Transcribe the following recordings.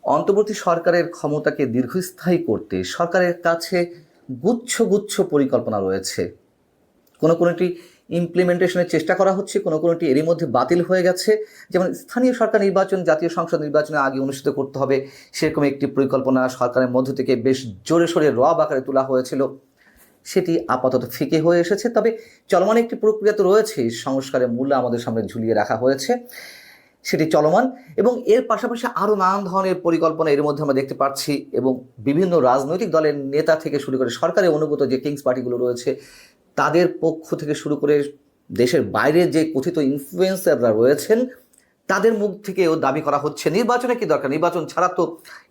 অন্তর্বর্তী সরকারের ক্ষমতাকে দীর্ঘস্থায়ী করতে সরকারের কাছে গুচ্ছ গুচ্ছ পরিকল্পনা রয়েছে। কোনো কোনোটি ইমপ্লিমেন্টেশনের চেষ্টা করা হচ্ছে, কোনো কোনোটি এরই মধ্যে বাতিল হয়ে গেছে। যেমন স্থানীয় সরকার নির্বাচন জাতীয় সংসদ নির্বাচনের আগে অনুষ্ঠিত করতে হবে, সেরকম একটি পরিকল্পনা সরকারের মধ্য থেকে বেশ জোরে সোরে রব আকারে তোলা হয়েছিল, সেটি আপাতত ফিকে হয়ে এসেছে। তবে চলমান একটি প্রক্রিয়া তো রয়েছে, সংস্কারের মূল্য আমাদের সামনে ঝুলিয়ে রাখা হয়েছে, সেটি চলমান। এবং এর পাশাপাশি আরও নানান ধরনের পরিকল্পনা এর মধ্যে আমরা দেখতে পাচ্ছি, এবং বিভিন্ন রাজনৈতিক দলের নেতা থেকে শুরু করে সরকারের অনুগত যে কিংস পার্টিগুলো রয়েছে তাদের পক্ষ থেকে শুরু করে দেশের বাইরে যে কথিত ইনফ্লুয়েন্সাররা রয়েছেন তাদের মুখ থেকেও দাবি করা হচ্ছে নির্বাচনে কি দরকার, নির্বাচন ছাড়া তো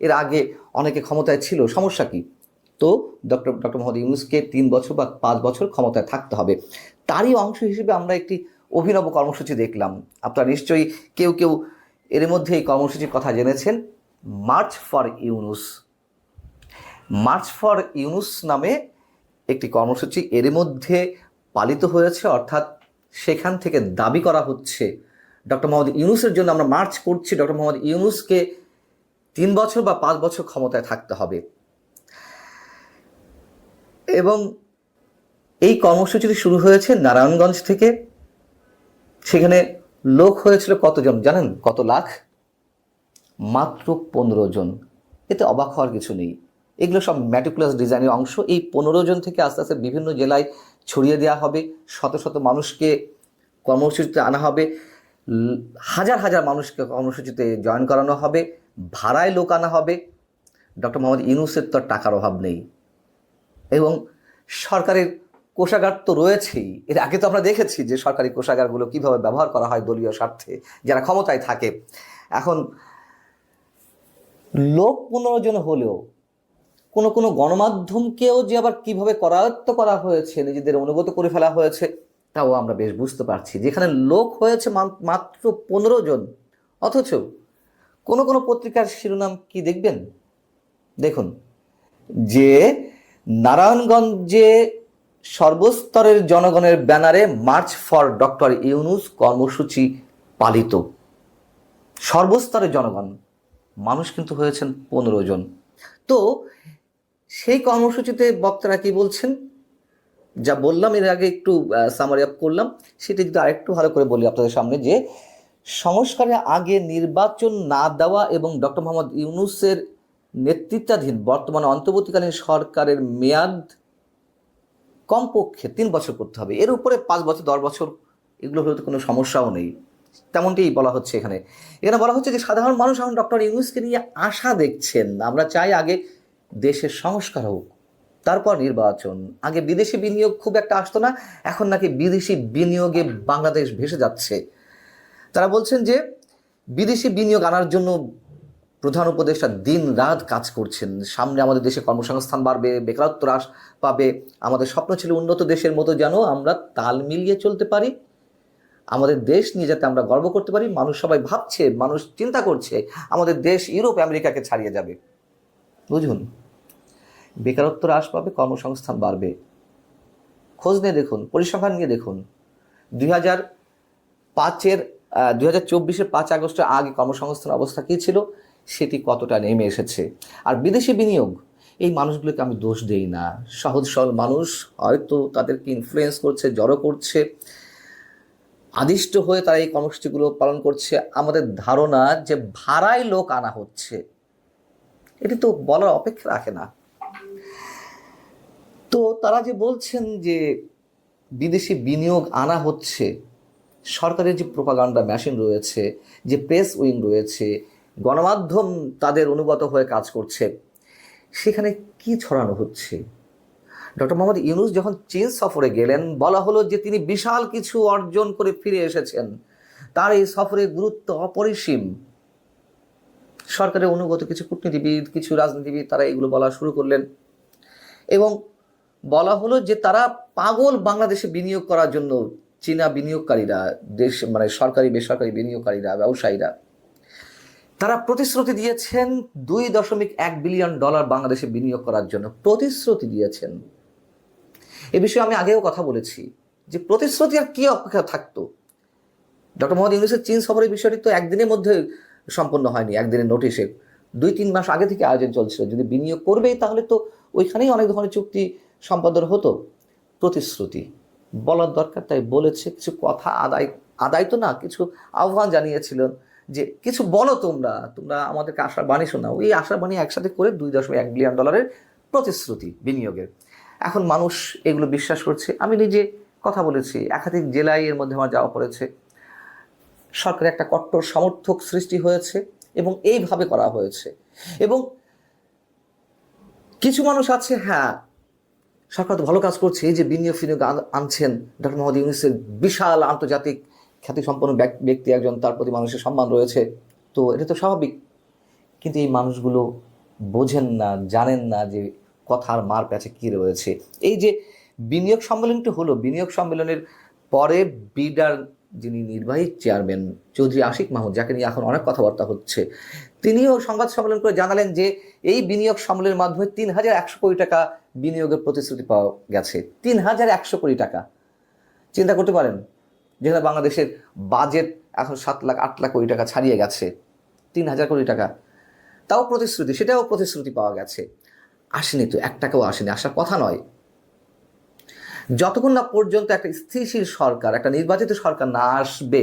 এর আগে অনেকে ক্ষমতায় ছিল, সমস্যা কি? তো ডক্টর মোহাম্মদ ইউনূসকে 3 বছর বা 5 বছর ক্ষমতায় থাকতে হবে। তারই অংশ হিসেবে আমরা একটি অভিনব কর্মসূচি দেখলাম। আপনারা নিশ্চয়ই কেউ কেউ এর মধ্যে এই কর্মসূচির কথা জেনেছেন, March for Yunus. March for Yunus নামে একটি কর্মসূচি এর মধ্যে পালিত হয়েছে, অর্থাৎ সেখান থেকে দাবি করা হচ্ছে ডক্টর মোহাম্মদ ইউনূসের জন্য আমরা মার্চ করছি, ডক্টর মোহাম্মদ ইউনূসকে 3 বছর বা 5 বছর ক্ষমতায় থাকতে হবে। এবং এই কর্মসূচিটি শুরু হয়েছে নারায়ণগঞ্জ থেকে। সেখানে লোক হয়েছিল কতজন জানেন? কত লাখ? মাত্র 15 জন। এতে অবাক হওয়ার কিছু নেই, এগুলো সব ম্যাটিকুলাস ডিজাইনের অংশ। এই 15 জন থেকে আস্তে আস্তে বিভিন্ন জেলায় ছড়িয়ে দেওয়া হবে, শত শত মানুষকে কর্মসূচিতে আনা হবে, হাজার হাজার মানুষকে কর্মসূচিতে জয়েন করানো হবে, ভাড়ায় লোক আনা হবে। ডক্টর মোহাম্মদ ইউনূসের তো টাকার অভাব নেই, এবং সরকারের কোষাগার তো রয়েছেই। এর আগে তো আমরা দেখেছি যে সরকারি কোষাগারগুলো কীভাবে ব্যবহার করা হয় দলীয় স্বার্থে, যারা ক্ষমতায় থাকে। এখন লোক 15 জন হলেও কোনো কোনো গণমাধ্যমকেও যে আবার কীভাবে করায়ত্ত করা হয়েছে, নিজেদের অনুগত করে ফেলা হয়েছে, তাও আমরা বেশ বুঝতে পারছি। যেখানে লোক হয়েছে মাত্র 15 জন, অথচ কোনো কোনো পত্রিকার শিরোনাম কি দেখবেন? দেখুন, যে নারায়ণগঞ্জে সর্বস্তরের জনগণের ব্যানারে মার্চ ফর ডক্টর ইউনূস কর্মসূচি পালিত। সর্বস্তরের জনগণ, মানুষ কিন্তু হয়েছেন 15 জন। তো সেই কর্মসূচিতে বক্তারা কি বলছেন, যা বললাম এর আগে একটু সামারি আপ করলাম, সেটা যদি আরেকটু ভালো করে বলি আপনাদের সামনে, যে সংস্কারের আগে নির্বাচন না দেওয়া এবং ডক্টর মোহাম্মদ ইউনূসের নেতৃত্বাধীন বর্তমানে অন্তর্বর্তীকালীন সরকারের মেয়াদ কমপক্ষে 3 বছর করতে হবে। এর উপরে 5 বছর 10 বছর এগুলো হলে তো কোনো সমস্যাও নেই, তেমনটাই বলা হচ্ছে। এখানে বলা হচ্ছে যে সাধারণ মানুষ এখন ডক্টর ইউনূসকে নিয়ে আশা দেখছেন। আমরা চাই আগে দেশের সংস্কার হোক, তারপর নির্বাচন। আগে বিদেশি বিনিয়োগ খুব একটা আসতো না, এখন নাকি বিদেশি বিনিয়োগে বাংলাদেশ ভেসে যাচ্ছে। তারা বলছেন যে বিদেশি বিনিয়োগ আনার জন্য প্রধান উপদেষ্টা দিন রাত কাজ করছেন। সামনে আমাদের দেশে কর্মসংস্থান বাড়বে, বেকারত্ব হ্রাস পাবে। আমাদের স্বপ্ন ছিল উন্নত দেশের মতো যেন আমরা তাল মিলিয়ে চলতে পারি, আমাদের দেশ নিয়ে যাতে আমরা গর্ব করতে পারি। মানুষ সবাই ভাবছে, মানুষ চিন্তা করছে আমাদের দেশ ইউরোপ আমেরিকাকে ছাড়িয়ে যাবে। বুঝুন, বেকারত্ব হ্রাস পাবে, কর্মসংস্থান বাড়বে। খোঁজ নিয়ে দেখুন, পরিসংখ্যান নিয়ে দেখুন, 2024-এর 5 আগস্টের আগে কর্মসংস্থান অবস্থা কী ছিল, সেটি কতটা নেমে এসেছে। আর বিদেশি বিনিয়োগ, এই মানুষগুলোকে আমি দোষ দেই না, সহজ সরল মানুষ, হয়তো তাদেরকে ইনফ্লুয়েন্স করছে, জড়ো করছে, আদিষ্ট হয়ে তারা এই কর্মসূচিগুলো পালন করছে। আমাদের ধারণা যে ভাড়ায় লোক আনা হচ্ছে, এটি তো বলার অপেক্ষা রাখে না। তো তারা যে বলছেন যে বিদেশি বিনিয়োগ আনা হচ্ছে, সরকারের যে প্রোপাগান্ডা মেশিন রয়েছে, যে প্রেস উইং রয়েছে, গণমাধ্যম তাদের অনুগত হয়ে কাজ করছে, সেখানে কি ছড়ানো হচ্ছে? ডক্টর মোহাম্মদ ইউনূস যখন চীন সফরে গেলেন, বলা হলো যে তিনি বিশাল কিছু অর্জন করে ফিরে এসেছেন, তার এই সফরের গুরুত্ব অপরিসীম। সরকারের অনুগত কিছু কূটনীতিবিদ, কিছু রাজনীতিবিদ তারা এগুলো বলা শুরু করলেন, এবং বলা হলো যে তারা পাগল বাংলাদেশে বিনিয়োগ করার জন্য। চীনা বিনিয়োগকারীরা, দেশ মানে সরকারি বেসরকারি বিনিয়োগকারীরা, ব্যবসায়ীরা, তারা প্রতিশ্রুতি দিয়েছেন $2.1 বিলিয়ন বাংলাদেশে বিনিয়োগ করার জন্য প্রতিশ্রুতি দিয়েছেন। এ বিষয়ে আমি আগেও কথা বলেছি যে প্রতিশ্রুতি আর কি অপেক্ষা থাকতো। ডক্টর মোহাম্মদ ইউনূসের চীন সফরের বিষয়টি তো একদিনের মধ্যে সম্পন্ন হয়নি, একদিনের নোটিশে। 2-3 মাস আগে থেকে আয়োজন চলছিল, যদি বিনিয়োগ করবেই তাহলে তো ওইখানেই অনেক ধরনের চুক্তি সম্পাদন হতো। প্রতিশ্রুতি বলার দরকার, তাই বলেছে। কিছু কথা আদায় তো না, কিছু আহ্বান জানিয়েছিলেন যে কিছু বলো, তোমরা আমাদেরকে আশার বাণী শোনাও। এই আশার বাণী একসাথে করে $2.1 বিলিয়ন প্রতিশ্রুতি বিনিয়োগের। এখন মানুষ এগুলো বিশ্বাস করছে। আমি নিজে কথা বলেছি, একাধিক জেলায় এর মধ্যে আমার যাওয়া পড়েছে। সরকারের একটা কট্টর সমর্থক সৃষ্টি হয়েছে এবং এইভাবে করা হয়েছে। এবং কিছু মানুষ আছে, হ্যাঁ সরকার তো ভালো কাজ করছে, এই যে বিনিয়োগ আনছেন, ডক্টর মোহাম্মদ ইউনূসের বিশাল আন্তর্জাতিক খ্যাতিসম্পন্ন ব্যক্তি একজন, তার প্রতি মানুষের সম্মান রয়েছে, তো এটা তো স্বাভাবিক। কিন্তু এই মানুষগুলো বোঝেন না, জানেন না যে কথার মার প্যাচে কী রয়েছে। এই যে বিনিয়োগ সম্মেলনটি হলো, বিনিয়োগ সম্মেলনের পরে বিডার যিনি নির্বাহী চেয়ারম্যান চৌধুরী আশিক মাহমুদ, যাকে নিয়ে এখন অনেক কথাবার্তা হচ্ছে, তিনিও সংবাদ সম্মেলন করে জানালেন যে এই বিনিয়োগ সম্মেলনের মাধ্যমে 3,100 কোটি টাকা বিনিয়োগের প্রতিশ্রুতি পাওয়া গেছে। 3,100 কোটি টাকা, চিন্তা করতে পারেন, যেখানে বাংলাদেশের বাজেট এখন 7 লাখ 8 লাখ কোটি টাকা ছাড়িয়ে গেছে, 3,000 কোটি টাকা, তাও প্রতিশ্রুতি, সেটাও প্রতিশ্রুতি পাওয়া গেছে। আসেনি তো, 1 টাকাও আসেনি, আসার কথা নয়। যতক্ষণ না পর্যন্ত একটা স্থিতিশীল সরকার, একটা নির্বাচিত সরকার না আসবে,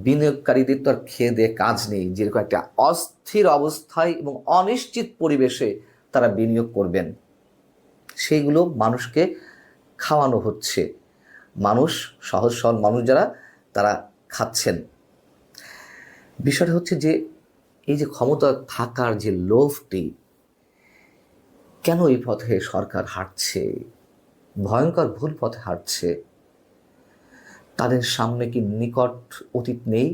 বিনিয়োগকারীদের তো আর খেয়ে দিয়ে কাজ নেই। যেরকম একটা অস্থির অবস্থায় এবং অনিশ্চিত পরিবেশে তারা বিনিয়োগ করবেন, সেইগুলো মানুষকে খাওয়ানো হচ্ছে। মানুষ, সহজ সরল মানুষ যারা, তারা খাচ্ছেন। বিষয়টা হচ্ছে যে এই যে ক্ষমতা থাকার যে লোভটি, কেন এই পথে সরকার হাঁটছে? ভয়ঙ্কর ভুল পথে হাঁটছে। তাদের সামনে কি নিকট অতীত নেই?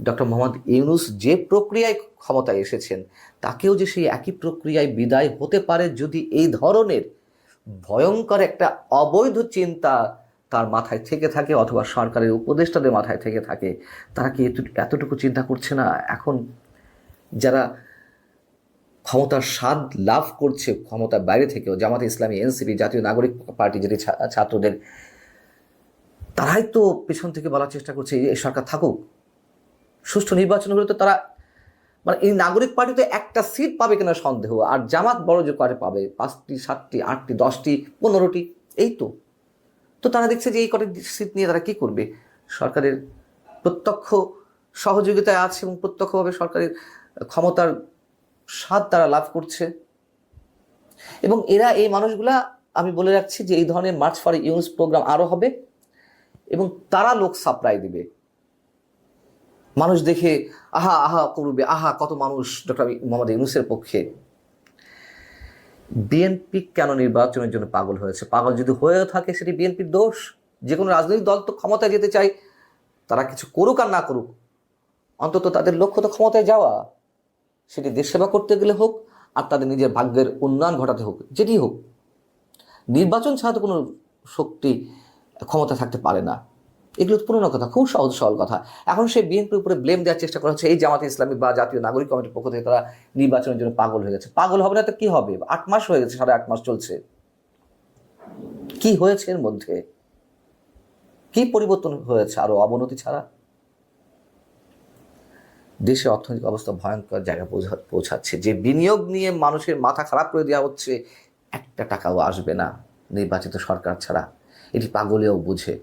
ডক্টর মোহাম্মদ ইউনূস যে প্রক্রিয়ায় ক্ষমতায় এসেছেন, তাকেও যে সেই একই প্রক্রিয়ায় বিদায় হতে পারে যদি এই ধরনের ভয়ঙ্কর একটা অবৈধ চিন্তা তার মাথায় থেকে থাকে, অথবা সরকারের উপদেষ্টাদের মাথায় থেকে থাকে। তারা কি এতটুকু চিন্তা করছে না? এখন যারা ক্ষমতার স্বাদ লাভ করছে ক্ষমতার বাইরে থেকেও, জামাতে ইসলামী, এনসিপি, জাতীয় নাগরিক পার্টি, যেটি ছাত্রদের, তারাই তো পেছন থেকে বলার চেষ্টা করছে এই সরকার থাকুক, সুষ্ঠু নির্বাচন হলে তো তারা, মানে এই নাগরিক পার্টি তো একটা সিট পাবে কিনা সন্দেহ, আর জামাত বড় যে করে পাবে 5টি 7টি 8টি 10টি 15টি, এই তো। তো তারা দেখছে যে এই কটি সিট নিয়ে তারা কি করবে? সরকারের প্রত্যক্ষ সহযোগিতায় আছে এবং প্রত্যক্ষভাবে সরকারের ক্ষমতার স্বাদ তারা লাভ করছে। এবং এরা, এই মানুষগুলা, আমি বলে রাখছি যে এই ধরনের মার্চ ফর ইউনূস প্রোগ্রাম আরও হবে এবং তারা লোক সাপ্লাই দিবে। মানুষ দেখে আহা আহা করবে, আহা কত মানুষ ডক্টর মোহাম্মদ ইউনূসের পক্ষে। বিএনপি কেন নির্বাচনের জন্য পাগল হয়েছে? পাগল যদি হয়েও থাকে সেটি বিএনপির দোষ। যে কোনো রাজনৈতিক দল তো ক্ষমতায় যেতে চায়, তারা কিছু করুক আর না করুক, অন্তত তাদের লক্ষ্য তো ক্ষমতায় যাওয়া। সেটি দেশ সেবা করতে গেলে হোক, আর তাদের নিজের ভাগ্যের উন্নয়ন ঘটাতে হোক, যেটি হোক। নির্বাচন ছাড়া তো কোনো শক্তি ক্ষমতা থাকতে পারে না। এগুলো তো পুরোনো কথা, খুব সহজ সরল কথা। এখন সেই বিএনপির উপরে ব্লেম দেওয়ার চেষ্টা করা হচ্ছে এই জামাতে ইসলামী বা জাতীয় নাগরিক কমিটির পক্ষ থেকে তারা নির্বাচনের জন্য পাগল হয়ে গেছে। পাগল হবে না তো কি হবে? 8 মাস হয়ে গেছে, 8.5 মাস চলছে। কি হয়েছে এর মধ্যে? কি পরিবর্তন হয়েছে? আরো অবনতি ছাড়া। দেশের অর্থনৈতিক অবস্থা ভয়ঙ্কর জায়গায় পৌঁছাচ্ছে। যে বিনিয়োগ নিয়ে মানুষের মাথা খারাপ করে দেওয়া হচ্ছে, 1 টাকাও আসবে না নির্বাচিত সরকার ছাড়া। এটি পাগলেও বুঝে।